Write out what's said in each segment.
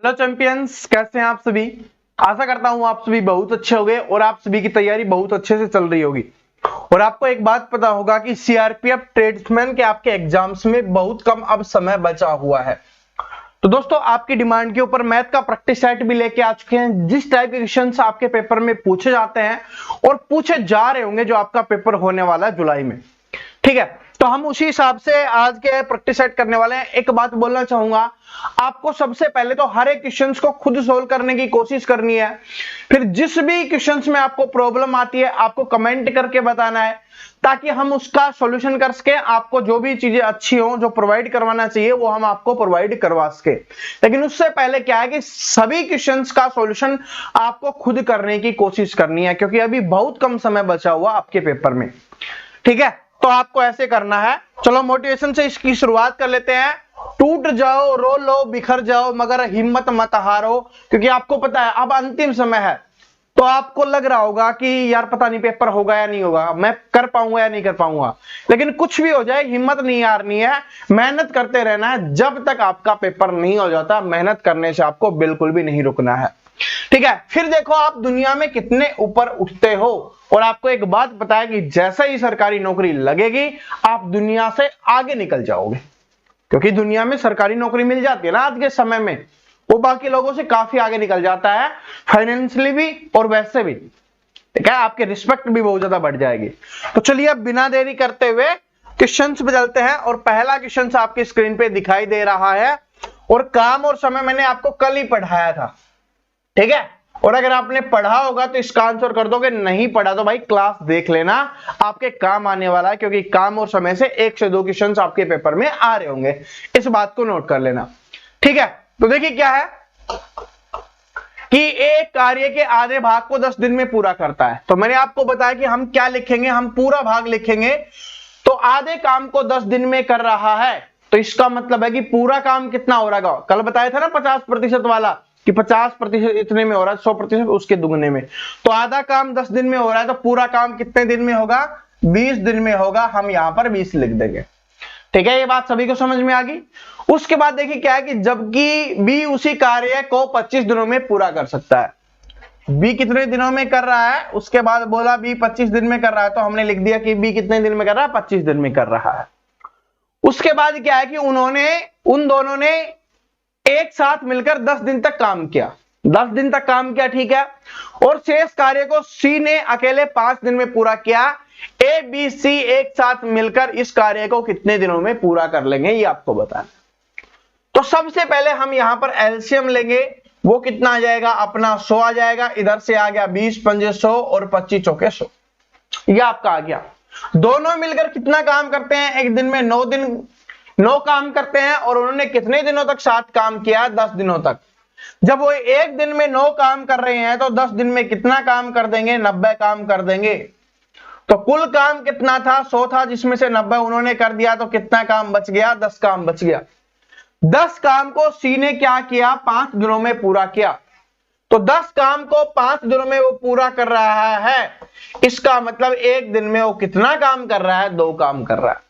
Hello champions, कैसे हैं आप सभी। आशा करता हूं आप सभी बहुत अच्छे होंगे और आप सभी की तैयारी बहुत अच्छे से चल रही होगी। और आपको एक बात पता होगा कि सीआरपीएफ ट्रेड्समैन के आपके एग्जाम्स में बहुत कम अब समय बचा हुआ है। तो दोस्तों, आपकी डिमांड के ऊपर मैथ का प्रैक्टिस सेट भी लेके आ चुके हैं। जिस टाइप के क्वेश्चंस आपके पेपर में पूछे जाते हैं और पूछे जा रहे होंगे, जो आपका पेपर होने वाला है जुलाई में, ठीक है। तो हम उसी हिसाब से आज के प्रैक्टिस सेट करने वाले हैं। एक बात बोलना चाहूंगा, आपको सबसे पहले तो हर एक क्वेश्चंस को खुद सोल्व करने की कोशिश करनी है। फिर जिस भी क्वेश्चंस में आपको प्रॉब्लम आती है, आपको कमेंट करके बताना है, ताकि हम उसका सॉल्यूशन कर सके। आपको जो भी चीजें अच्छी हो, जो प्रोवाइड करवाना चाहिए, वो हम आपको प्रोवाइड करवा सके। लेकिन उससे पहले क्या है कि सभी क्वेश्चंस का सॉल्यूशन आपको खुद करने की कोशिश करनी है, क्योंकि अभी बहुत कम समय बचा हुआ आपके पेपर में, ठीक है। तो आपको ऐसे करना है। चलो मोटिवेशन से इसकी शुरुआत कर लेते हैं। टूट जाओ, रो लो, बिखर जाओ, मगर हिम्मत मत हारो, क्योंकि आपको पता है अब अंतिम समय है। तो आपको लग रहा होगा कि यार पता नहीं पेपर होगा या नहीं होगा, मैं कर पाऊंगा या नहीं कर पाऊंगा। लेकिन कुछ भी हो जाए, हिम्मत नहीं हारनी है, मेहनत करते रहना है। जब तक आपका पेपर नहीं हो जाता, मेहनत करने से आपको बिल्कुल भी नहीं रुकना है, ठीक है। फिर देखो आप दुनिया में कितने ऊपर उठते हो। और आपको एक बात पता है कि जैसे ही सरकारी नौकरी लगेगी, आप दुनिया से आगे निकल जाओगे, क्योंकि दुनिया में सरकारी नौकरी मिल जाती है ना आज के समय में, वो बाकी लोगों से काफी आगे निकल जाता है, फाइनेंशियली भी और वैसे भी, ठीक है। आपके रिस्पेक्ट भी बहुत ज्यादा बढ़ जाएगी। तो चलिए अब बिना देरी करते हुए क्वेश्चंस पे चलते हैं। और पहला क्वेश्चन आपकी स्क्रीन पे दिखाई दे रहा है। और काम और समय मैंने आपको कल ही पढ़ाया था, ठीक है। और अगर आपने पढ़ा होगा तो इसका आंसर कर दोगे, नहीं पढ़ा तो भाई क्लास देख लेना, आपके काम आने वाला है। क्योंकि काम और समय से 1 से 2 क्वेश्चंस आपके पेपर में आ रहे होंगे, इस बात को नोट कर लेना, ठीक है। तो देखिए क्या है कि एक कार्य के आधे भाग को 10 दिन में पूरा करता है। तो मैंने आपको बताया कि हम क्या लिखेंगे, हम पूरा भाग लिखेंगे। तो आधे काम को 10 दिन में कर रहा है, तो इसका मतलब है कि पूरा काम कितना हो रहा है। कल बताया था ना 50% वाला, कि 50% इतने में हो रहा है, 100% उसके दुगने में। तो आधा काम 10 दिन में हो रहा है, तो पूरा काम कितने दिन में होगा, 20 दिन में होगा। हम यहां पर 20 लिख देंगे, ठीक है। ये बात सभी को समझ में आ गई। उसके बाद देखिए क्या है कि जबकि बी उसी कार्य को 25 दिनों में पूरा कर सकता है। बी कितने दिनों में कर रहा है, उसके बाद बोला बी 25 दिन में कर रहा है, तो हमने लिख दिया कि बी कितने दिन में कर रहा है, 25 दिन में कर रहा है। उसके बाद क्या है कि उन दोनों ने एक साथ मिलकर 10 दिन तक काम किया, 10 दिन तक काम किया, ठीक है। और शेष कार्य को सी ने अकेले 5 दिन में पूरा किया। ए बी सी एक साथ मिलकर इस कार्य को कितने दिनों में पूरा कर लेंगे, ये आपको बताना। तो सबसे पहले हम यहां पर एलसीएम लेंगे। वो कितना आ जाएगा, अपना 100 आ जाएगा। इधर से आ गया 20 पंजे 100 और 25 चौके 100, ये आपका आ गया। दोनों मिलकर कितना काम करते हैं, एक दिन में 9 काम करते हैं। और उन्होंने कितने दिनों तक साथ काम किया, 10 दिनों तक। जब वो एक दिन में 9 काम कर रहे हैं, तो 10 दिन में कितना काम कर देंगे, 90 काम कर देंगे। तो कुल काम कितना था, 100 था, जिसमें से 90 उन्होंने कर दिया, तो कितना काम बच गया, 10 काम बच गया। 10 काम को सी ने क्या किया, 5 दिनों में पूरा किया। तो 10 काम को 5 दिनों में वो पूरा कर रहा है। इसका मतलब एक दिन में वो कितना काम कर रहा है, 2 काम कर रहा है।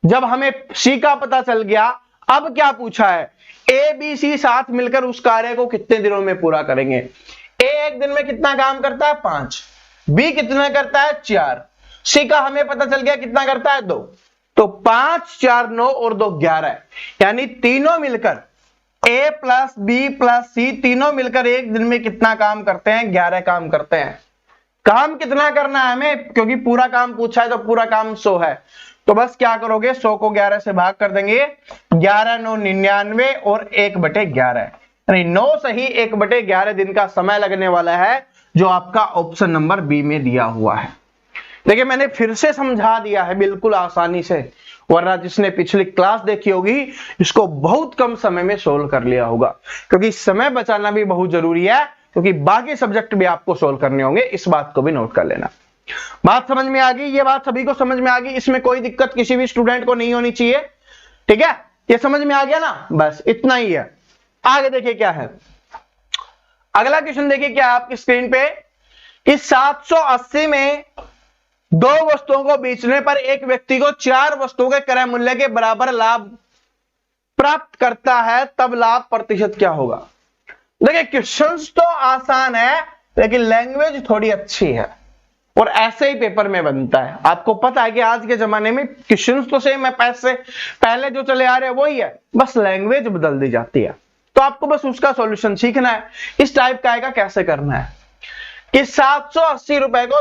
जब हमें सी का पता चल गया, अब क्या पूछा है, ए बी सी साथ मिलकर उस कार्य को कितने दिनों में पूरा करेंगे। ए एक दिन में कितना काम करता है, 5। बी कितना करता है, 4। सी का हमें पता चल गया कितना करता है, 2। तो 5 4 9 और 2 11, यानी तीनों मिलकर ए प्लस बी प्लस सी तीनों मिलकर एक दिन में कितना काम करते हैं, 11 काम करते हैं। काम कितना करना है हमें, क्योंकि पूरा काम पूछा है, तो पूरा काम 100 है। तो बस क्या करोगे, 100 को 11 से भाग कर देंगे, 11 9 99 और 1/11, यानी 9 सही 1/11 दिन का समय लगने वाला है, जो आपका ऑप्शन नंबर बी में दिया हुआ है। देखिए मैंने फिर से समझा दिया है बिल्कुल आसानी से, वरना जिसने पिछली क्लास देखी होगी इसको बहुत कम समय में सोल्व कर लिया होगा। क्योंकि समय बचाना भी बहुत जरूरी है, क्योंकि बाकी सब्जेक्ट भी आपको सोल्व करने होंगे, इस बात को भी नोट कर लेना। बात समझ में आ गई, ये बात सभी को समझ में आ गई, इसमें कोई दिक्कत किसी भी स्टूडेंट को नहीं होनी चाहिए, ठीक है। ये समझ में आ गया ना, बस इतना ही है। आगे देखिए क्या है, अगला क्वेश्चन देखिए क्या है आपकी स्क्रीन पे, कि 780 में 2 वस्तुओं को बेचने पर एक व्यक्ति को 4 वस्तुओं के क्रय मूल्य के बराबर लाभ प्राप्त करता है तब लाभ प्रतिशत क्या होगा। देखिए क्वेश्चंस तो आसान है लेकिन लैंग्वेज थोड़ी अच्छी है और ऐसे ही पेपर में बनता है। आपको पता है कि आज के जमाने में क्वेश्चंस तो सेम है, पैसे पहले जो चले आ रहे हैं वही है, बस लैंग्वेज बदल दी जाती है। तो आपको बस उसका सॉल्यूशन सीखना है। इस टाइप का आएगा, कैसे करना है कि 780 रुपए को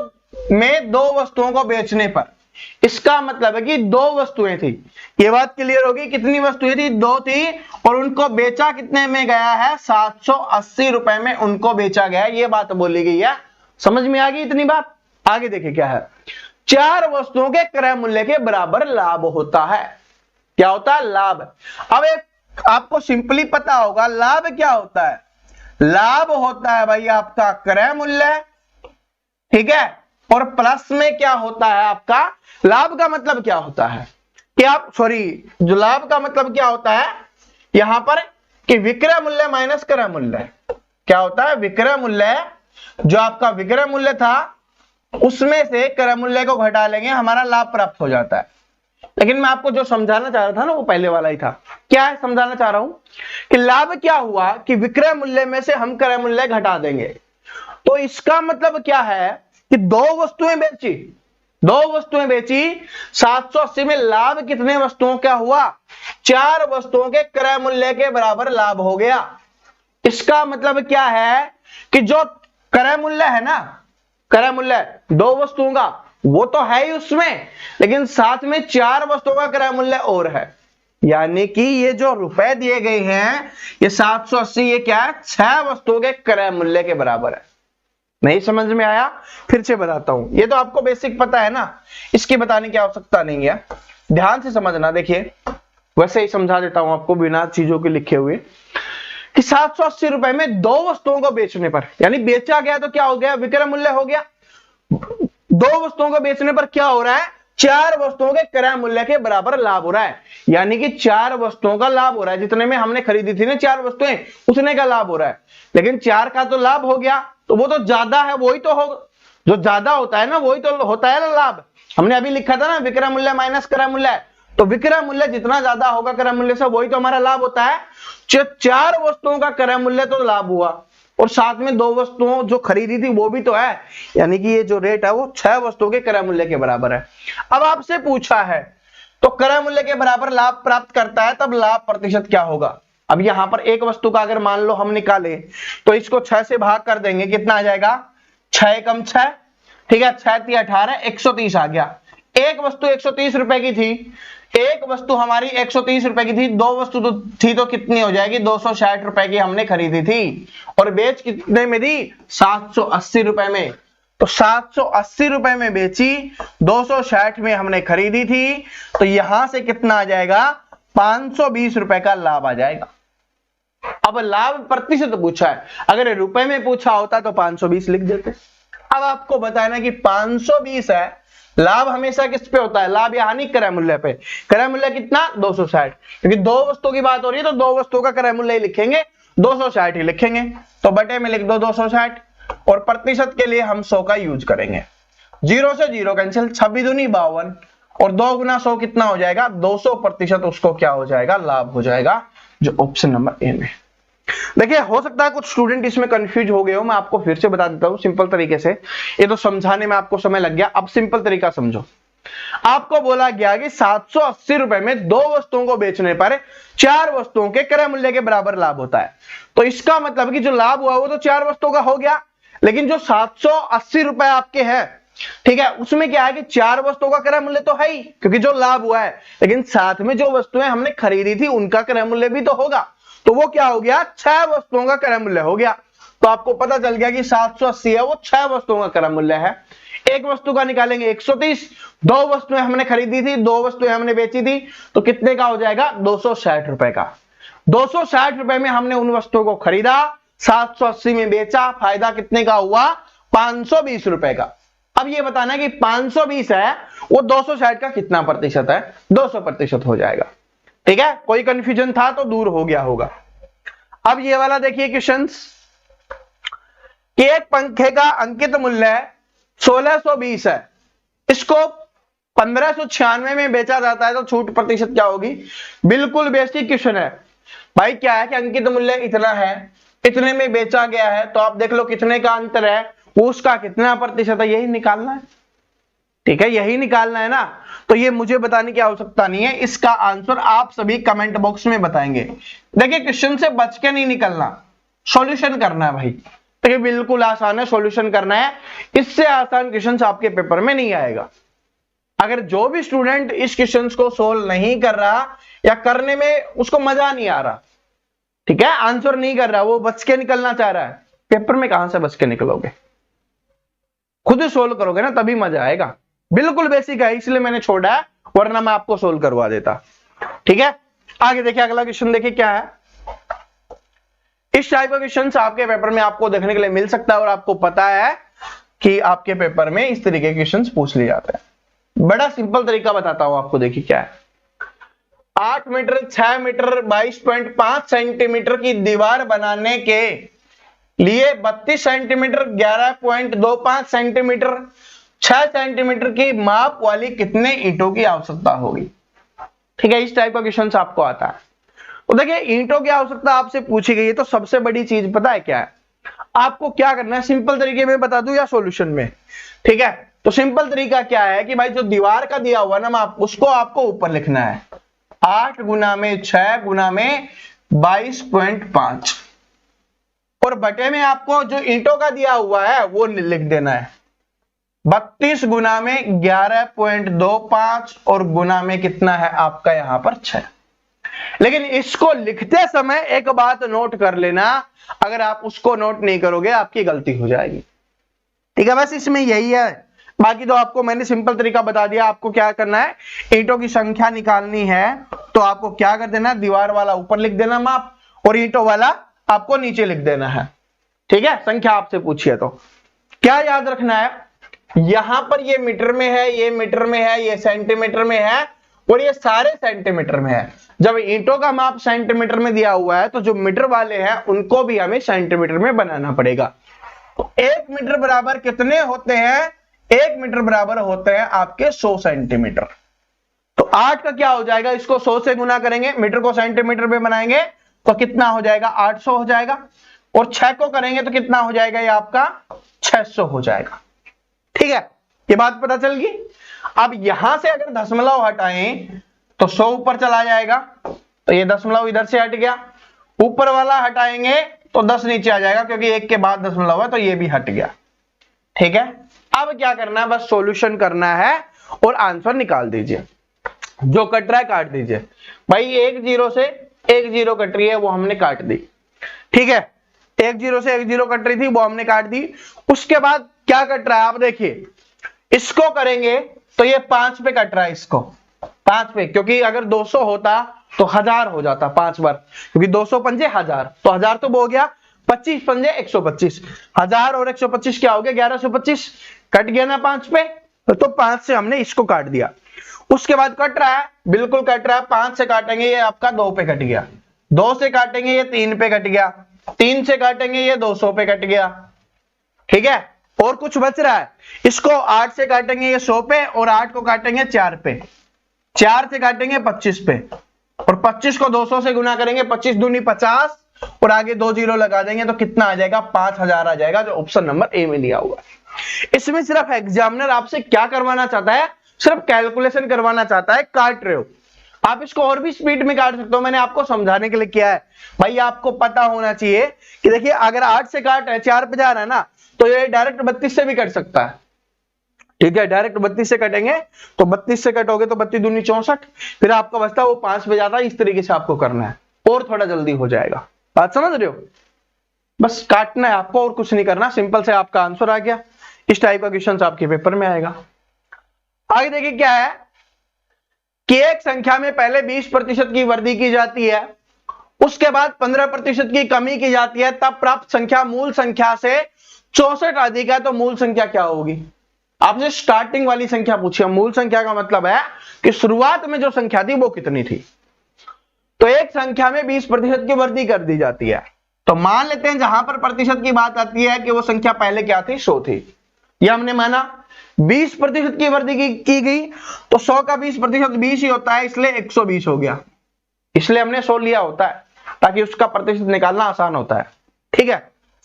में 2 वस्तुओं को बेचने पर, इसका मतलब है कि 2 वस्तुएं थी। ये बात क्लियर होगी, कितनी वस्तुएं थी, 2 थी, और उनको बेचा कितने में गया है, 780 रुपए में उनको बेचा गया है। ये बात बोली गई है, समझ में आ गई इतनी बात। आगे देखिए क्या है, 4 वस्तुओं के क्रय मूल्य के बराबर लाभ होता है। क्या होता है, लाभ। अब एक आपको सिंपली पता होगा लाभ क्या होता है। लाभ होता है भाई आपका क्रय मूल्य, ठीक है, और प्लस में क्या होता है आपका, लाभ का मतलब क्या होता है कि आप जो लाभ का मतलब क्या होता है यहां पर कि विक्रय मूल्य माइनस क्रय मूल्य। क्या होता है, विक्रय मूल्य, जो आपका विक्रय मूल्य था उसमें से क्रय मूल्य को घटा लेंगे, हमारा लाभ प्राप्त हो जाता है। लेकिन मैं आपको जो समझाना चाह रहा था ना वो पहले वाला ही था। क्या है समझाना चाह रहा हूं कि लाभ क्या हुआ कि विक्रय मूल्य में से हम क्रय मूल्य घटा देंगे। तो इसका मतलब क्या है कि 2 वस्तुएं बेची, 2 वस्तुएं बेची, 780 में लाभ कितने वस्तुओं का हुआ, 4 वस्तुओं के क्रय मूल्य के बराबर लाभ हो गया। इसका मतलब क्या है कि जो क्रय मूल्य है ना, क्रय मूल्य 2 वस्तुओं का वो तो है ही उसमें, लेकिन साथ में 4 वस्तुओं का क्रय मूल्य और है। यानी कि ये जो रुपए दिए गए हैं ये 780, ये क्या है, 6 वस्तुओं के क्रय मूल्य के बराबर है। नहीं समझ में आया, फिर से बताता हूं। ये तो आपको बेसिक पता है ना, इसकी बताने की आवश्यकता नहीं है, ध्यान से समझना। देखिए वैसे ही समझा देता हूं आपको बिना चीजों के लिखे हुए कि 780 रुपए में 2 वस्तुओं को बेचने पर, यानी बेचा गया तो क्या हो गया, विक्रय मूल्य हो गया। 2 वस्तुओं को बेचने पर क्या हो रहा है, 4 वस्तुओं के क्रय मूल्य के बराबर लाभ हो रहा है। यानी कि 4 वस्तुओं का लाभ हो रहा है, जितने में हमने खरीदी थी ना 4 वस्तुएं, उतने का लाभ हो रहा है। लेकिन 4 का तो लाभ हो गया, तो वो तो ज्यादा है, वही तो हो, जो ज्यादा होता है ना वही तो होता है ना लाभ। हमने अभी लिखा था ना विक्रय मूल्य माइनस क्रय मूल्य, तो विक्रय मूल्य जितना ज्यादा होगा क्रय मूल्य से वही तो हमारा लाभ होता है। 4 वस्तुओं का क्रय मूल्य तो लाभ हुआ, और साथ में 2 वस्तुओं जो खरीदी थी वो भी तो है, यानी कि ये जो रेट है वो 6 वस्तुओं के क्रय मूल्य के बराबर है। अब आपसे पूछा है तो क्रय मूल्य के बराबर लाभ प्राप्त करता है तब लाभ प्रतिशत क्या होगा। अब यहां पर एक वस्तु का अगर मान लो हम निकाले तो इसको 6 से भाग कर देंगे, कितना आ जाएगा, 6 कम 6, ठीक है, 6 3 18, 130 आ गया। एक वस्तु 130 रुपए की थी, एक वस्तु हमारी 130 रुपए की थी, 2 वस्तु तो थी तो कितनी हो जाएगी, 260 रुपए की हमने खरीदी थी, और बेच कितने में दी, 780 रुपए में। तो 780 रुपए में बेची, 260 में हमने खरीदी थी, तो यहां से कितना आ जाएगा, 520 रुपए का लाभ आ जाएगा। अब लाभ प्रतिशत पूछा है, अगर रुपए में पूछा होता तो 520 लिख देते। अब आपको बताना कि 520 है, लाभ हमेशा किस पे होता है, लाभ या हानि क्रय मूल्य पे। क्रय मूल्य कितना, 260, क्योंकि 2 वस्तुओं की बात हो रही है तो 2 वस्तुओं का क्रय मूल्य ही लिखेंगे, 260 ही लिखेंगे, तो बटे में लिख दो 260, और प्रतिशत के लिए हम 100 का यूज करेंगे। 0 से 0 कैंसिल, 26 दूनी 52, और 2 गुना 100 कितना हो जाएगा, 200%, उसको क्या हो जाएगा, लाभ हो जाएगा, जो ऑप्शन नंबर ए में। देखिए हो सकता है कुछ स्टूडेंट इसमें कंफ्यूज हो गए हो, मैं आपको फिर से बता देता हूं सिंपल तरीके से। ये तो समझाने में आपको समय लग गया, अब सिंपल तरीका समझो। आपको बोला गया कि 780 रुपए में 2 वस्तुओं को बेचने पर 4 वस्तुओं के क्रय मूल्य के बराबर लाभ होता है। तो इसका मतलब कि जो लाभ हुआ वो तो 4 वस्तुओं का हो गया, लेकिन जो 780 रुपए आपके है, ठीक है, उसमें क्या है कि 4 वस्तुओं का क्रय मूल्य तो है ही, क्योंकि जो लाभ हुआ है, लेकिन साथ में जो वस्तुएं हमने खरीदी थी उनका क्रय मूल्य भी तो होगा, तो वो क्या हो गया, 6 वस्तुओं का क्रय मूल्य हो गया। तो आपको पता चल गया कि 780 है वो 6 वस्तुओं का क्रय मूल्य है। एक वस्तु का निकालेंगे 130, 2 वस्तुएं हमने खरीदी थी, 2 वस्तुएं हमने बेची थी, तो कितने का हो जाएगा, 260 रुपए का। 260 रुपए में हमने उन वस्तुओं को खरीदा, 780 में बेचा, फायदा कितने का हुआ, 520 रुपए का। अब ये बताना है कि 520 है वो 260 का कितना प्रतिशत है, 200% हो जाएगा। ठीक है, कोई कंफ्यूजन था तो दूर हो गया होगा। अब ये वाला देखिए क्वेश्चन कि एक पंखे का अंकित मूल्य 1620 है, इसको 1596 में बेचा जाता है तो छूट प्रतिशत क्या होगी? बिल्कुल बेसिक क्वेश्चन है भाई। क्या है कि अंकित मूल्य इतना है, इतने में बेचा गया है, तो आप देख लो कितने का अंतर है, उसका कितना प्रतिशत है, यही निकालना है। ठीक है, यही निकालना है ना। तो ये मुझे बताने की आवश्यकता नहीं है, इसका आंसर आप सभी कमेंट बॉक्स में बताएंगे। देखिए क्वेश्चन से बच के नहीं निकलना, सॉल्यूशन करना है भाई। देखिए बिल्कुल आसान है, सॉल्यूशन करना है। इससे आसान क्वेश्चन आपके पेपर में नहीं आएगा। अगर जो भी स्टूडेंट इस क्वेश्चन को सोल्व नहीं कर रहा या करने में उसको मजा नहीं आ रहा, ठीक है, आंसर नहीं कर रहा, वो बच के निकलना चाह रहा है, पेपर में कहां से बच के निकलोगे? खुद ही सोल्व करोगे ना तभी मजा आएगा। बिल्कुल बेसिक है इसलिए मैंने छोड़ा है, वरना मैं आपको सोल्व करवा देता। ठीक है, आगे देखिए अगला क्वेश्चन देखिए क्या है। इस टाइप का क्वेश्चन आपके पेपर में आपको देखने के लिए मिल सकता है और आपको पता है कि आपके पेपर में इस तरीके के क्वेश्चन पूछ लिए जाते हैं। बड़ा सिंपल तरीका बताता हूं आपको, देखिए क्या है। 8 मीटर 6 मीटर 22.5 सेंटीमीटर की दीवार बनाने के लिए 32 सेंटीमीटर 11.25 सेंटीमीटर 6 सेंटीमीटर की माप वाली कितने ईंटों की आवश्यकता होगी? ठीक है, इस टाइप का क्वेश्चन आपको आता है। तो देखिए ईंटों की आवश्यकता आपसे पूछी गई है, तो सबसे बड़ी चीज पता है क्या है? आपको क्या करना है, सिंपल तरीके में बता दूं या सॉल्यूशन में? ठीक है, तो सिंपल तरीका क्या है कि भाई जो दीवार का दिया हुआ ना माप, उसको आपको ऊपर लिखना है 8 गुना में 6 गुना में 22.5 और बटे में आपको जो ईंटों का दिया हुआ है वो लिख देना है 32 गुना में 11.25 और गुना में कितना है आपका यहां पर 6। लेकिन इसको लिखते समय एक बात नोट कर लेना, अगर आप उसको नोट नहीं करोगे आपकी गलती हो जाएगी। ठीक है, बस इसमें यही है। बाकी तो आपको मैंने सिंपल तरीका बता दिया। आपको क्या करना है, ईंटों की संख्या निकालनी है तो आपको क्या कर देना, दीवार वाला ऊपर लिख देना माप और ईंटों वाला आपको नीचे लिख देना है। ठीक है, संख्या आपसे पूछिए तो क्या याद रखना है, यहां पर ये मीटर में है, ये मीटर में है, ये सेंटीमीटर में है और ये सारे सेंटीमीटर में है। जब ईंटों का माप सेंटीमीटर में दिया हुआ है तो जो मीटर वाले हैं उनको भी हमें सेंटीमीटर में बनाना पड़ेगा। तो 1 मीटर बराबर कितने होते हैं? 1 मीटर बराबर होते हैं आपके 100 सेंटीमीटर। तो 8 का क्या हो जाएगा, इसको 100 से गुना करेंगे, मीटर को सेंटीमीटर में बनाएंगे तो कितना हो जाएगा, 800 हो जाएगा। और 6 को करेंगे तो कितना हो जाएगा, ये आपका 600 हो जाएगा। ठीक है, ये बात पता चल गई। अब यहां से अगर दशमलव हटाएं तो 100 ऊपर चला जाएगा, तो ये दशमलव इधर से हट गया। ऊपर वाला हटाएंगे तो 10 नीचे आ जाएगा क्योंकि 1 के बाद दशमलव है तो ये भी हट गया। ठीक है, अब क्या करना है, बस सॉल्यूशन करना है और आंसर निकाल दीजिए। जो कट रहा है काट दीजिए। भाई 1 0 से 1 0 कट रही है वो हमने काट दी। ठीक है, 1 0 से 1 0 कट रही थी वो हमने काट दी। उसके बाद क्या कट रहा है आप देखिए, इसको करेंगे तो ये 5 पे कट रहा है, इसको 5 पे, क्योंकि अगर 200 होता तो 1000 हो जाता 5 बार, क्योंकि 200 पंजे 1000, तो 1000 तो हो गया, 25 पंजे 125, 1000 और 125 क्या हो गया, 1125, कट गया ना 5 पे, तो 5 से हमने इसको काट दिया। उसके बाद कट रहा है, बिल्कुल कट रहा है, 5 से काटेंगे ये आपका 2 पे कट गया, 2 से काटेंगे ये 3 पे कट गया, 3 से काटेंगे ये 200 पे कट गया। ठीक है, और कुछ बच रहा है, इसको 8 से काटेंगे ये 100 पे और 8 को काटेंगे 4 पे, 4 से काटेंगे 25 पे और 25 को 200 से गुना करेंगे, 25 दूनी 50 और आगे 2 0 लगा देंगे तो कितना आ जाएगा, 5000 आ जाएगा, जो ऑप्शन नंबर ए में लिया हुआ है। इसमें सिर्फ एग्जामिनर आपसे क्या करवाना चाहता है, सिर्फ कैलकुलेशन करवाना चाहता है। काट रहे हो आप, इसको और भी स्पीड में काट सकते हो, मैंने आपको समझाने के लिए किया है। भाई आपको पता होना चाहिए कि देखिए अगर 8 से काट है 4 पे जा रहा है ना, तो ये डायरेक्ट 32 से भी कट सकता है। ठीक है, डायरेक्ट 32 से कटेंगे तो 32 से कटोगे तो 32 दूनी 64, फिर आपका बचता वो 5 पे जाता है। इस तरीके से आपको करना है और थोड़ा जल्दी हो जाएगा। बात समझ रहे हो, बस काटना है आपको और कुछ नहीं करना, सिंपल से आपका आंसर आ गया। इस टाइप का क्वेश्चन आपके पेपर में आएगा। आगे देखिए क्या है कि एक संख्या में पहले 20% की वृद्धि की जाती है, उसके बाद 15% की कमी की जाती है, तब प्राप्त संख्या मूल संख्या से 64 अधिक है, तो मूल संख्या क्या होगी? आपसे स्टार्टिंग वाली संख्या पूछी है। मूल संख्या का मतलब है कि शुरुआत में जो संख्या थी वो कितनी थी। तो एक संख्या में 20% की वृद्धि कर दी जाती है, तो मान लेते हैं जहां पर प्रतिशत की बात आती है कि वो संख्या पहले क्या थी, 100 थी, ये हमने माना 20% की वृद्धि की गई, तो 100 का 20% 20 ही होता है, इसलिए 120 हो गया। इसलिए हमने 100 लिया होता है ताकि उसका प्रतिशत निकालना आसान होता है। ठीक है,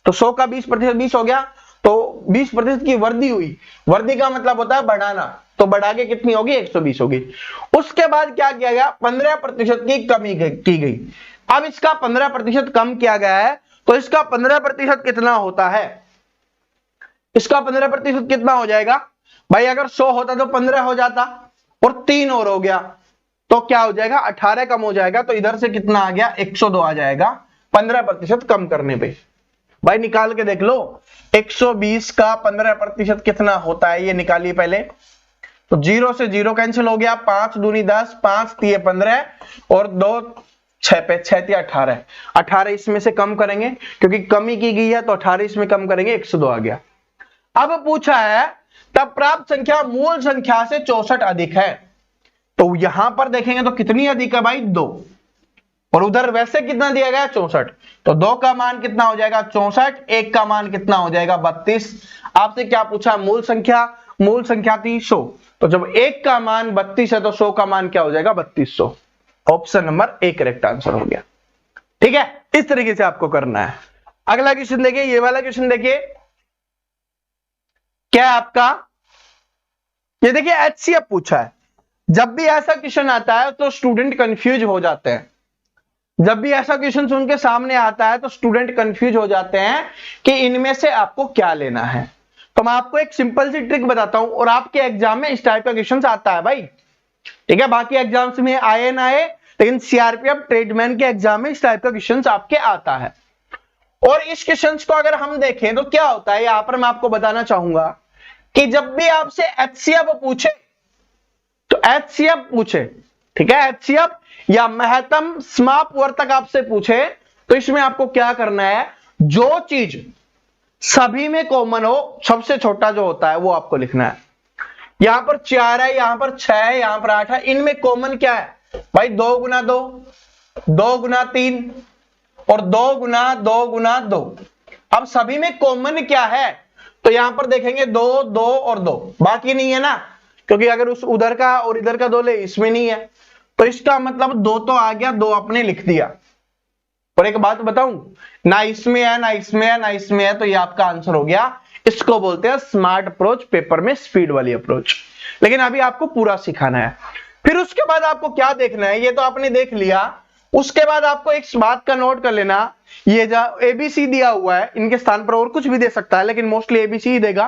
तो 100 का 20% 20 हो गया, तो 20% की वृद्धि हुई। वृद्धि का मतलब होता है बढ़ाना, तो बढ़ा के कितनी होगी? 120 होगी। उसके बाद क्या किया गया? 15% की कमी की गई। अब इसका 15% कम किया गया है, तो इसका 15% कितना होता है? इसका 15% कितना हो जाएगा भाई? अगर 100 होता तो 15 हो जाता, और 3 और हो गया, तो क्या हो जाएगा? 18 कम हो जाएगा, तो इधर से कितना आ गया? 102 आ जाएगा 15% कम करने पे। भाई निकाल के देख लो, 120 का 15% कितना होता है, ये निकालिए पहले। तो 0 से 0 कैंसिल हो गया, 5 दूनी 10, 5 तिये 15, और 2 6 पे 6 तिया 18। 18 इसमें से कम करेंगे क्योंकि कमी की गई है, तो 18 इसमें कम करेंगे, 102 आ गया। अब पूछा है तब प्राप्त संख्या मूल संख्या से 64 अधिक है, तो यहां पर देखेंगे तो कितनी अधिक है भाई? 2, और उधर वैसे कितना दिया गया? 64। तो 2 का मान कितना हो जाएगा? 64। 1 का मान कितना हो जाएगा? 32। आपसे क्या पूछा? मूल संख्या। मूल संख्या थी 100, तो जब 1 का मान 32 है तो 100 का मान क्या हो जाएगा? 3200। Option number A correct answer हो गया। ठीक है, इस तरीके से आपको करना है। अगला क्वेश्चन देखिए, ये वाला क्वेश्चन देखिए, क्या है आपका? ये देखिए एचसीएफ पूछा है। जब भी ऐसा क्वेश्चन आता है तो स्टूडेंट कंफ्यूज हो जाते हैं। जब भी ऐसा क्वेश्चन सुन के सामने आता है तो स्टूडेंट कंफ्यूज हो जाते हैं कि इनमें से आपको क्या लेना है। तो मैं आपको एक सिंपल सी ट्रिक बताता हूं, और आपके एग्जाम में इस टाइप का क्वेश्चन आता है भाई। ठीक है, बाकी एग्जाम्स में आए ना आए, लेकिन सीआरपीएफ ट्रेडमैन के एग्जाम में इस टाइप का क्वेश्चन आपके आता है। और इस क्वेश्चन को अगर हम देखें तो क्या होता है, यहां पर मैं आपको बताना चाहूंगा कि जब भी आपसे एचसीएफ पूछे, तो एचसीएफ पूछे, ठीक है, एचसीएफ या महत्तम समापवर्तक आपसे पूछे, तो इसमें आपको क्या करना है? जो चीज सभी में कॉमन हो, सबसे छोटा जो होता है वो आपको लिखना है। यहां पर 4 है, यहां पर 6 है, यहां पर 8 है, इनमें कॉमन क्या है भाई? 2 गुना 2, 2 गुना 3, और 2 गुना 2 गुना 2। अब सभी में कॉमन क्या है? तो यहां पर देखेंगे 2, 2 और 2, बाकी नहीं है ना, क्योंकि अगर उस उधर का और इधर का 2 ले, इसमें नहीं है, तो इसका मतलब 2 तो आ गया, 2 आपने लिख दिया। और एक बात बताऊं, ना इसमें है ना इसमें है ना इसमें है, तो ये आपका आंसर हो गया। इसको बोलते हैं स्मार्ट अप्रोच, पेपर में स्पीड वाली अप्रोच। लेकिन अभी आपको पूरा सिखाना है। फिर उसके बाद आपको क्या देखना है, ये तो आपने देख लिया। उसके बाद आपको एक बात का नोट कर लेना, ये जो एबीसी दिया हुआ है, इनके स्थान पर और कुछ भी दे सकता है, लेकिन मोस्टली एबीसी ही देगा।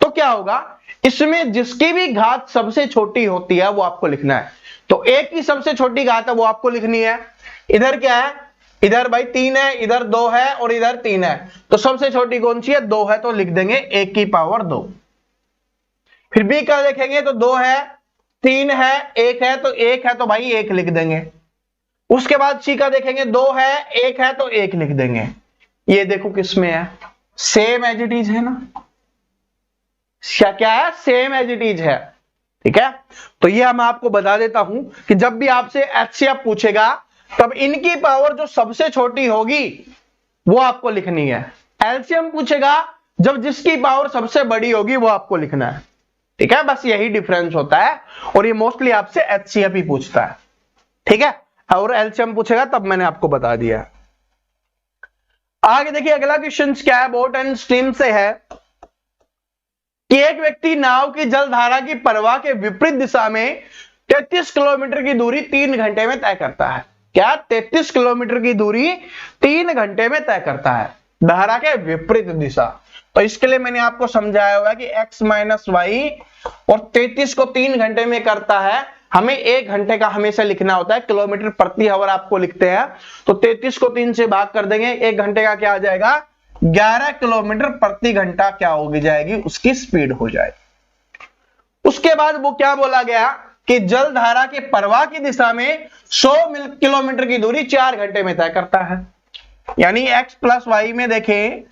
तो क्या होगा, इसमें जिसकी भी घात सबसे छोटी होती है वो आपको लिखना है। तो एक की सबसे छोटी घात है वो आपको लिखनी है। इधर क्या है? इधर भाई 3 है, इधर 2 है, और इधर 3 है, तो सबसे छोटी कौन सी है? 2 है, तो लिख देंगे 1 की पावर 2। फिर बी का देखेंगे तो 2 है, 3 है, 1 है, तो 1 है, तो भाई 1 लिख देंगे। उसके बाद सी का देखेंगे 2 है, 1 है, तो 1 लिख देंगे। ये देखो किसमें है? सेम एज इट इज है ना, क्या है? सेम एज इट इज है। ठीक है, तो ये मैं आपको बता देता हूं कि जब भी आपसे एचसीएफ पूछेगा, तब इनकी पावर जो सबसे छोटी होगी वो आपको लिखनी है। एलसीएम पूछेगा, जब जिसकी पावर सबसे बड़ी होगी वो आपको लिखना है। ठीक है, बस यही डिफरेंस होता है, और ये मोस्टली आपसे एचसीएफ ही पूछता है। ठीक है, और एलसीएम पूछेगा तब मैंने आपको बता दिया। आगे देखिए अगला क्वेश्चन क्या है, बोट एंड स्ट्रीम से है कि एक व्यक्ति नाव की जलधारा की प्रवाह के विपरीत दिशा में 33 किलोमीटर की दूरी 3 घंटे में तय करता है। क्या? 33 किलोमीटर की दूरी 3 घंटे में तय करता है, धारा के विपरीत दिशा। तो इसके लिए मैंने आपको समझाया हुआ कि x माइनस वाई, और 33 को 3 घंटे में करता है, हमें 1 घंटे का हमेशा लिखना होता है, किलोमीटर प्रति आवर आपको लिखते हैं। तो 33 को 3 से भाग कर देंगे, 1 घंटे का क्या आ जाएगा? 11 किलोमीटर प्रति घंटा क्या होगी जाएगी? उसकी स्पीड हो जाएगी। उसके बाद वो क्या बोला गया कि जलधारा के प्रवाह की दिशा में 100 किलोमीटर की दूरी 4 घंटे में तय करता है। यानी x प्लस वाई में देखें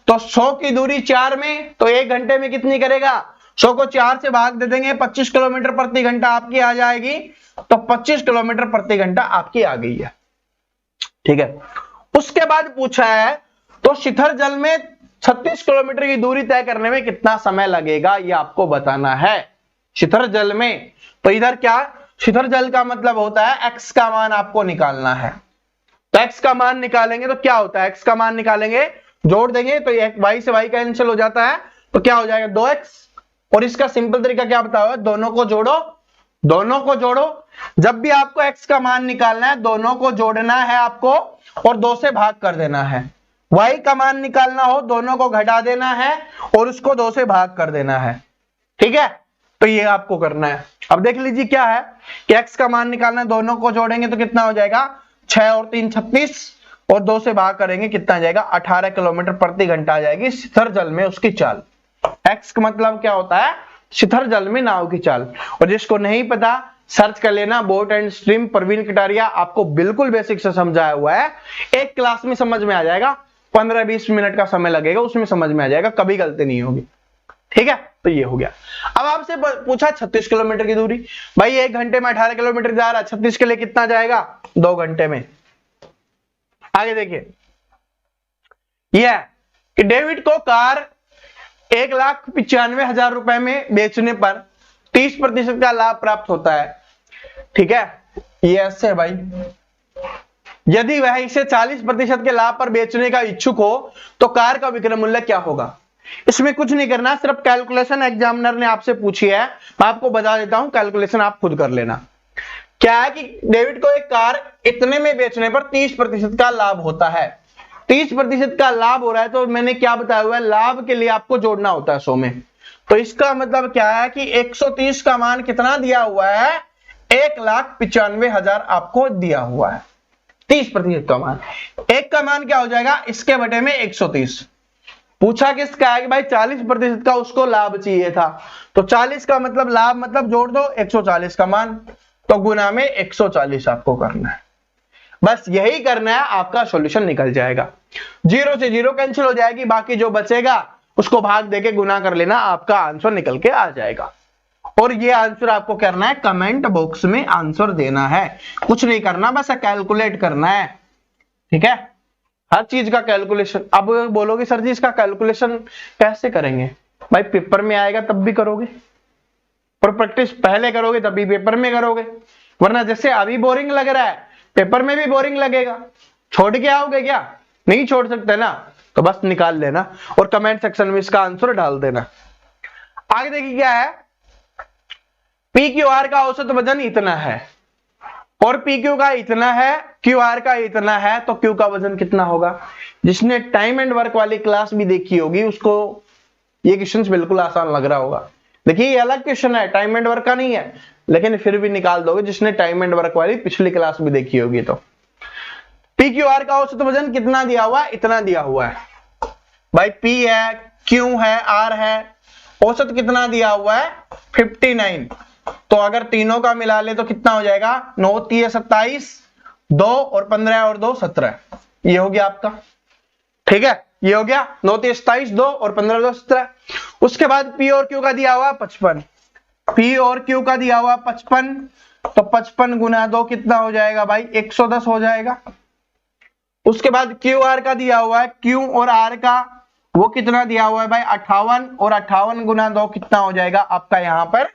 तो 100 की दूरी 4 में, तो 1 घंटे में कितनी करेगा? 100 को 4 से भाग दे देंगे, 25 किलोमीटर प्रति घंटा आपकी आ जाएगी। तो 25 किलोमीटर प्रति घंटा आपकी आ गई है। ठीक है, उसके बाद पूछा है तो शिखर जल में 36 किलोमीटर की दूरी तय करने में कितना समय लगेगा ये आपको बताना है शिखर जल में। तो इधर क्या, शिखर जल का मतलब होता है x का मान आपको निकालना है। तो x का मान निकालेंगे तो क्या होता है, x का मान निकालेंगे, जोड़ देंगे तो y से y कैंसिल हो जाता है, तो क्या हो जाएगा 2x। और इसका सिंपल तरीका क्या बताया हुआ, दोनों को जोड़ो, दोनों को जोड़ो। जब भी आपको x का मान निकालना है दोनों को जोड़ना है आपको और 2 से भाग कर देना है। y का मान निकालना हो दोनों को घटा देना है और उसको 2 से भाग कर देना है। ठीक है, तो ये आपको करना है। अब देख लीजिए क्या है कि x का मान निकालना है, दोनों को जोड़ेंगे तो कितना हो जाएगा 6 और 3 36 और 2 से भाग करेंगे कितना आ जाएगा 18 किलोमीटर प्रति घंटा आ जाएगी शिखर जल में उसकी चाल। x का मतलब क्या होता है, शिखर जल में नाव की चाल। और जिसको नहीं पता सर्च कर लेना, boat and stream Praveen Kataria, आपको बिल्कुल बेसिक से समझाया हुआ है, एक क्लास में समझ में आ जाएगा, 15-20 मिनट का समय लगेगा उसमें समझ में आ जाएगा, कभी गलती नहीं होगी। ठीक है, तो ये हो गया। अब आपसे पूछा 36 किलोमीटर की दूरी, भाई 1 घंटे में 18 किलोमीटर जा रहा है, 36 के लिए कितना जाएगा 2 घंटे में। आगे देखिए, यह कि डेविड को कार 1,95,000 रुपए में बेचने पर 30% का लाभ प्राप्त होता है। ठीक है, ये ऐसे है भाई, यदि वह इसे 40% के लाभ पर बेचने का इच्छुक हो तो कार का विक्रय मूल्य क्या होगा। इसमें कुछ नहीं करना, सिर्फ कैलकुलेशन एग्जामिनर ने आपसे पूछी है, मैं आपको बता देता हूं, कैलकुलेशन आप खुद कर लेना। क्या है कि डेविड को एक कार इतने में बेचने पर 30% का लाभ होता है, 30% का लाभ हो रहा है, तो मैंने क्या बताया हुआ है, लाभ के लिए आपको जोड़ना होता है 100 में। तो इसका मतलब क्या है कि 130 का मान कितना दिया हुआ है, 1,95,000 आपको दिया हुआ है, 30% का मान। एक का मान क्या हो जाएगा, इसके बटे में 130। पूछा किसका है कि भाई 40% का उसको लाभ चाहिए था, तो 40 का मतलब लाभ मतलब जोड़ दो 140 का मान, तो गुना में 140 आपको करना है। बस यही करना है, आपका सॉल्यूशन निकल जाएगा। 0 से 0 कैंसिल हो जाएगी, बाकी जो बचेगा उसको भाग देके गुना कर लेना, आपका आंसर निकल के आ जाएगा। और ये आंसर आपको करना है कमेंट बॉक्स में आंसर देना है, कुछ नहीं करना, बस कैलकुलेट करना है। ठीक है, हर चीज का कैलकुलेशन। अब बोलोगे सर जी इसका कैलकुलेशन कैसे करेंगे, भाई पेपर में आएगा तब भी करोगे, पर प्रैक्टिस पहले करोगे तभी पेपर में करोगे, वरना जैसे अभी बोरिंग लग रहा है पेपर में भी बोरिंग लगेगा। छोड़ के आओगे क्या, नहीं छोड़ सकते ना, तो बस निकाल लेना और कमेंट सेक्शन में इसका आंसर डाल देना। आगे देखिए क्या है, पी क्यू आर का औसत वजन इतना है और पी क्यू का इतना है, क्यू आर का इतना है, तो क्यू का वजन कितना होगा। जिसने टाइम एंड वर्क वाली क्लास भी देखी होगी उसको ये क्वेश्चन बिल्कुल आसान लग रहा होगा। देखिए ये अलग क्वेश्चन है, टाइम एंड वर्क का नहीं है, लेकिन फिर भी निकाल दोगे जिसने टाइम एंड वर्क वाली पिछली क्लास भी देखी होगी। तो पी क्यू आर का औसत वजन कितना दिया हुआ है, इतना दिया हुआ है भाई, पी है, क्यू है, आर है, औसत कितना दिया हुआ है 59। तो अगर तीनों का मिला ले तो कितना हो जाएगा, 9 3 27, 2 और 15 और 2 17, ये हो गया आपका। ठीक है, ये हो गया 9 3 27, 2 और 15 2 17। उसके बाद पी और क्यू का दिया हुआ 55, पी और क्यू का दिया हुआ 55, तो 55 गुना 2 कितना हो जाएगा भाई 110 हो जाएगा। उसके बाद क्यू आर का दिया हुआ है, क्यू और आर का वो कितना दिया हुआ है भाई 58, और 58 गुना 2 कितना हो जाएगा आपका यहाँ पर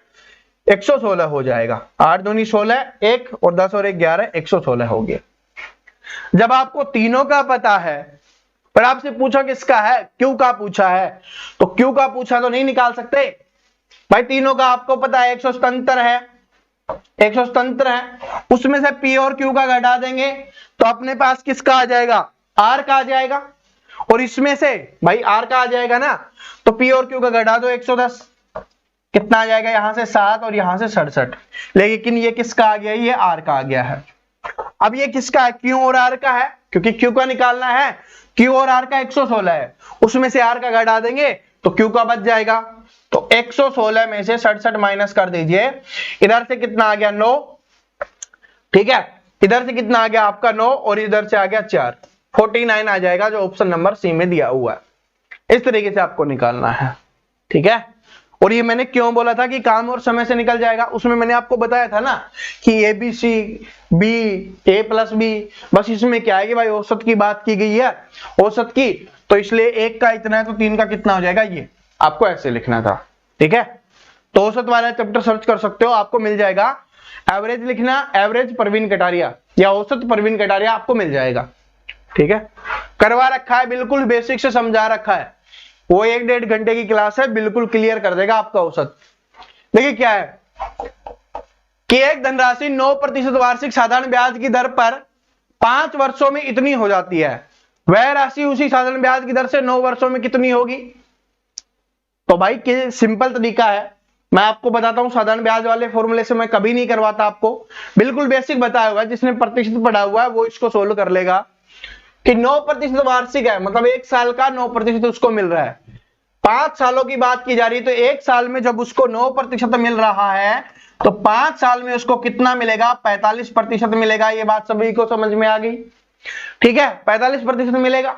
116 हो जाएगा। 8 दूनी 16, 1 और 10 और 1 11, 116 हो गया। जब आपको तीनों का पता है, पर आपसे पूछा किसका है, क्यू का पूछा है, तो क्यू का पूछा तो नहीं निकाल सकते भाई, तीनों का आपको पता है 177 है, 177 है, उसमें से पी और क्यू का घटा देंगे तो अपने पास किसका आ जाएगा, आर का आ जाएगा, और इसमें से भाई आर का आ जाएगा ना, तो पी और क्यू का घटा दो 110, कितना आ जाएगा यहां से 7 और यहां से 67, लेकिन ये किसका आ गया, ये आर का आ गया है। अब ये किसका है, क्यू और आर का है, क्योंकि क्यू का निकालना है, क्यू और आर का 116 है, उसमें से आर का घटा देंगे तो क्यू का बच जाएगा। तो 116 में से 67 माइनस कर दीजिए, इधर से कितना आ गया 9, ठीक है, इधर से कितना आ गया आपका 9 और इधर से आ गया 4, 49 आ जाएगा, जो ऑप्शन नंबर सी में दिया हुआ है। इस तरीके से आपको निकालना है। ठीक है, और ये मैंने क्यों बोला था कि काम और समय से निकल जाएगा, उसमें मैंने आपको बताया था ना कि A B C B A plus B, बस इसमें क्या है कि भाई औसत की बात की गई है, औसत की, तो इसलिए 1 का इतना है तो 3 का कितना हो जाएगा, ये आपको ऐसे लिखना था। ठीक है, तो औसत वाला चैप्टर सर्च कर सकते हो, आपको मिल जाएगा। एवरेज लिखना, एवरेज परवीन कटारिया या औसत परवीन कटारिया आपको मिल जाएगा। ठीक है, करवा रखा है, बिल्कुल बेसिक से समझा रखा है, वो 1-1.5 घंटे की क्लास है, बिल्कुल क्लियर कर देगा आपका औसत। देखिए क्या है कि एक धनराशि 9% वार्षिक साधारण ब्याज की दर पर 5 वर्षों में इतनी हो जाती है, वह राशि उसी साधारण ब्याज की दर से 9 वर्षों में कितनी होगी। तो भाई सिंपल तरीका है, मैं आपको बताता हूं, साधारण ब्याज वाले फॉर्मूले से मैं कभी नहीं करवाता आपको, बिल्कुल बेसिक बताया हुआ है, जिसने प्रतिशत पढ़ा हुआ है वो इसको सोल्व कर लेगा कि 9% वार्षिक है, मतलब 1 साल का 9% उसको मिल रहा है। 5 सालों की बात की जा रही है, तो 1 साल में जब उसको 9% मिल रहा है तो 5 साल में उसको कितना मिलेगा, 45% मिलेगा। ये बात सभी को समझ में आ गई। ठीक है, 45% मिलेगा,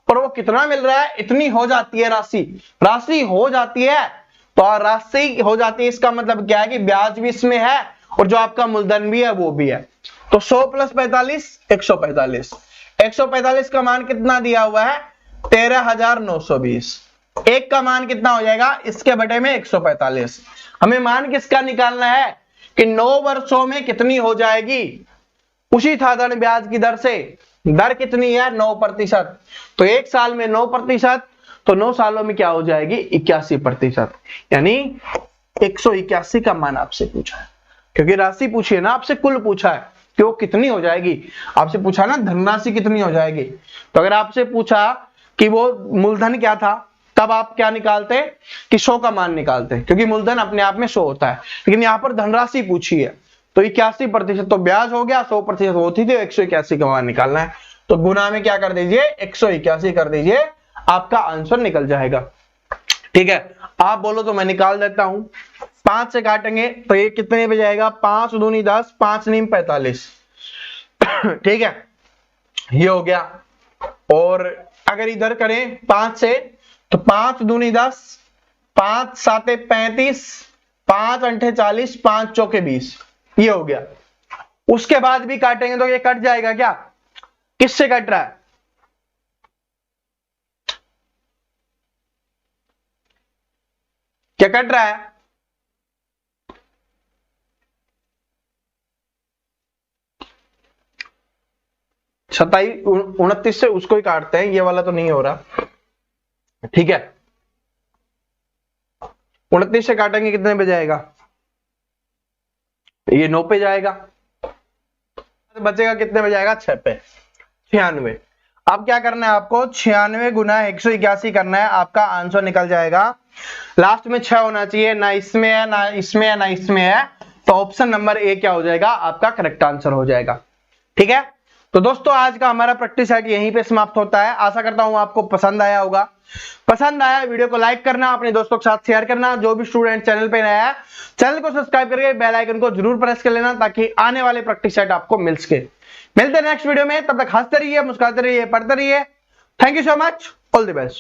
और वो कितना मिल रहा है, इतनी हो जाती है राशि, राशि हो जाती है। तो राशि हो जाती है, इसका मतलब क्या है कि ब्याज भी इसमें है और जो आपका मूलधन भी है वो भी है। तो 100 + 45 145, 145 का मान कितना दिया हुआ है, 13,920। 1 का मान कितना हो जाएगा, इसके बटे में 145। हमें मान किसका निकालना है कि 9 वर्षों में कितनी हो जाएगी, उसी साधारण ब्याज की दर से। दर कितनी है, 9%, तो 1 साल में 9%, तो 9 सालों में क्या हो जाएगी, 81%, यानी 181 का मान आपसे पूछा है, क्योंकि राशि पूछी है ना आपसे, कुल पूछा है कि वो कितनी हो जाएगी। आपसे पूछा ना धनराशि कितनी हो जाएगी, तो अगर आपसे पूछा कि वो मूलधन क्या था, तब आप क्या निकालते कि 100 का मान निकालते, क्योंकि मूलधन अपने आप में 100 होता है। लेकिन यहाँ पर धनराशि पूछी है तो 81%, तो ब्याज हो गया, 100% होती थी, 181 का मान निकालना है, तो गुना में क्या कर दीजिए, 181 कर दीजिए, आपका आंसर निकल जाएगा। ठीक है, आप बोलो तो मैं निकाल देता हूं। 5 से काटेंगे तो ये कितने पे जाएगा, 5 दूनी 10, 5 नीम 45। ठीक है, ये हो गया। और अगर इधर करें 5 से, तो 5 दूनी 10, 5 7 35, 5 8 40, 5 चौके 20, ये हो गया। उसके बाद भी काटेंगे तो ये कट जाएगा क्या, किससे कट रहा है, क्या कट रहा है, 27 29 से उसको ही काटते हैं, ये वाला तो नहीं हो रहा। ठीक है, 29 से काटेंगे कितने पे जाएगा, ये 9 पे जाएगा, बचेगा कितने पे जाएगा, 6 पे, 96। अब क्या करना है आपको, 96 गुना 181 करना है, आपका आंसर निकल जाएगा। लास्ट में 6 होना चाहिए, ना इसमें है ना इसमें है ना इसमें है, तो ऑप्शन नंबर ए क्या हो जाएगा, आपका करेक्ट आंसर हो जाएगा। ठीक है, तो दोस्तों आज का हमारा प्रैक्टिस सेट यहीं पे समाप्त होता है। आशा करता हूं आपको पसंद आया होगा। पसंद आया वीडियो को लाइक करना, अपने दोस्तों के साथ शेयर करना। जो भी स्टूडेंट चैनल पे नया है, चैनल को सब्सक्राइब करके बेल आइकन को जरूर प्रेस कर लेना, ताकि आने वाले प्रैक्टिस सेट आपको मिल सके। मिलते हैं नेक्स्ट वीडियो में, तब तक हंसते रहिए, मुस्कुराते रहिए, पढ़ते रहिए। Thank you so much, all the best.